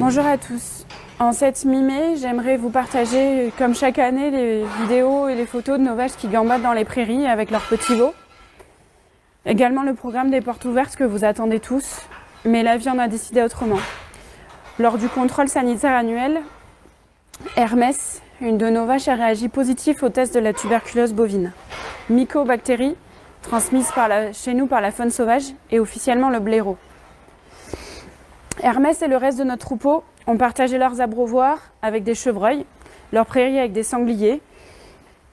Bonjour à tous. En cette mi-mai, j'aimerais vous partager, comme chaque année, les vidéos et les photos de nos vaches qui gambadent dans les prairies avec leurs petits veaux. Également le programme des portes ouvertes que vous attendez tous, mais la vie en a décidé autrement. Lors du contrôle sanitaire annuel, Hermès, une de nos vaches, a réagi positif au test de la tuberculose bovine. Mycobactérie, transmise chez nous par la faune sauvage, et officiellement le blaireau. Hermès et le reste de notre troupeau ont partagé leurs abreuvoirs avec des chevreuils, leurs prairies avec des sangliers,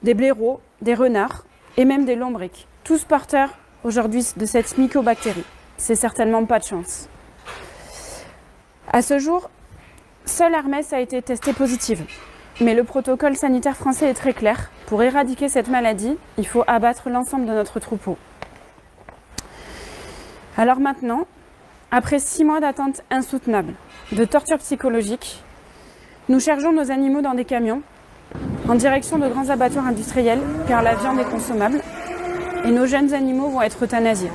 des blaireaux, des renards et même des lombrics. Tous porteurs aujourd'hui de cette mycobactérie. C'est certainement pas de chance. À ce jour, seule Hermès a été testée positive. Mais le protocole sanitaire français est très clair. Pour éradiquer cette maladie, il faut abattre l'ensemble de notre troupeau. Alors maintenant, après 6 mois d'attente insoutenable, de torture psychologique, nous chargeons nos animaux dans des camions en direction de grands abattoirs industriels car la viande est consommable et nos jeunes animaux vont être euthanasiés.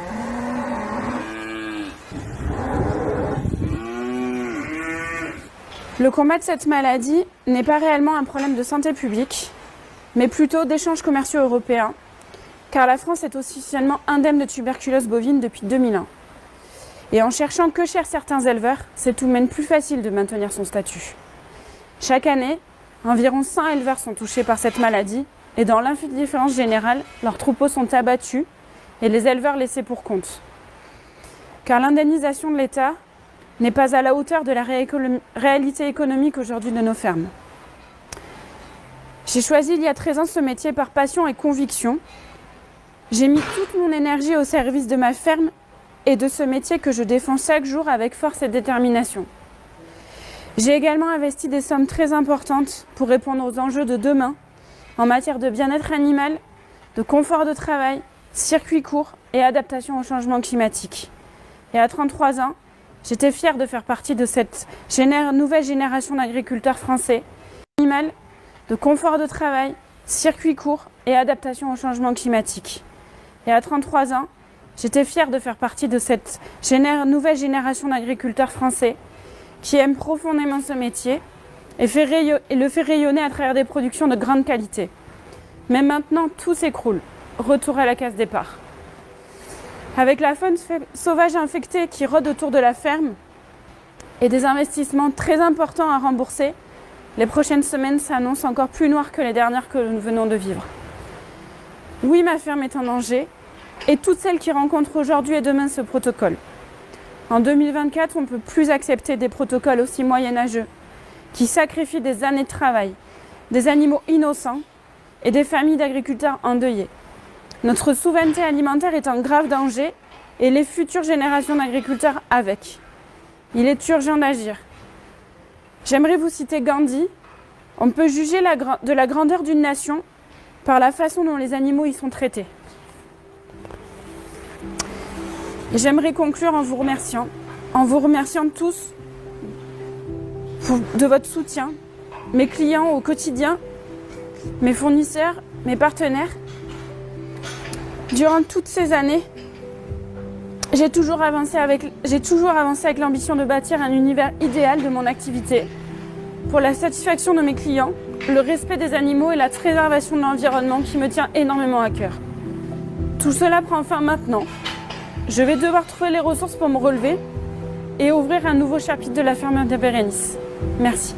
Le combat de cette maladie n'est pas réellement un problème de santé publique, mais plutôt d'échanges commerciaux européens, car la France est officiellement indemne de tuberculose bovine depuis 2001. Et en cherchant que cherchent certains éleveurs, c'est tout de même plus facile de maintenir son statut. Chaque année, environ 100 éleveurs sont touchés par cette maladie, et dans l'indifférence générale, leurs troupeaux sont abattus et les éleveurs laissés pour compte. Car l'indemnisation de l'État n'est pas à la hauteur de la réalité économique aujourd'hui de nos fermes. J'ai choisi il y a 13 ans ce métier par passion et conviction. J'ai mis toute mon énergie au service de ma ferme et de ce métier que je défends chaque jour avec force et détermination. J'ai également investi des sommes très importantes pour répondre aux enjeux de demain en matière de bien-être animal, de confort de travail, circuits courts et adaptation au changement climatique. Et à 33 ans, j'étais fière de faire partie de cette nouvelle génération d'agriculteurs français. Animal, de confort de travail, circuits courts et adaptation au changement climatique. Et à 33 ans, j'étais fière de faire partie de cette nouvelle génération d'agriculteurs français qui aiment profondément ce métier et le fait rayonner à travers des productions de grande qualité. Mais maintenant, tout s'écroule. Retour à la case départ. Avec la faune sauvage infectée qui rôde autour de la ferme et des investissements très importants à rembourser, les prochaines semaines s'annoncent encore plus noires que les dernières que nous venons de vivre. Oui, ma ferme est en danger et toutes celles qui rencontrent aujourd'hui et demain ce protocole. En 2024, on ne peut plus accepter des protocoles aussi moyenâgeux qui sacrifient des années de travail, des animaux innocents et des familles d'agriculteurs endeuillés. Notre souveraineté alimentaire est en grave danger et les futures générations d'agriculteurs avec. Il est urgent d'agir. J'aimerais vous citer Gandhi. On peut juger de la grandeur d'une nation par la façon dont les animaux y sont traités. Et j'aimerais conclure en vous remerciant tous de votre soutien, mes clients au quotidien, mes fournisseurs, mes partenaires. Durant toutes ces années, j'ai toujours avancé avec l'ambition de bâtir un univers idéal de mon activité pour la satisfaction de mes clients, le respect des animaux et la préservation de l'environnement qui me tient énormément à cœur. Tout cela prend fin maintenant. Je vais devoir trouver les ressources pour me relever et ouvrir un nouveau chapitre de la ferme de Bérénice. Merci.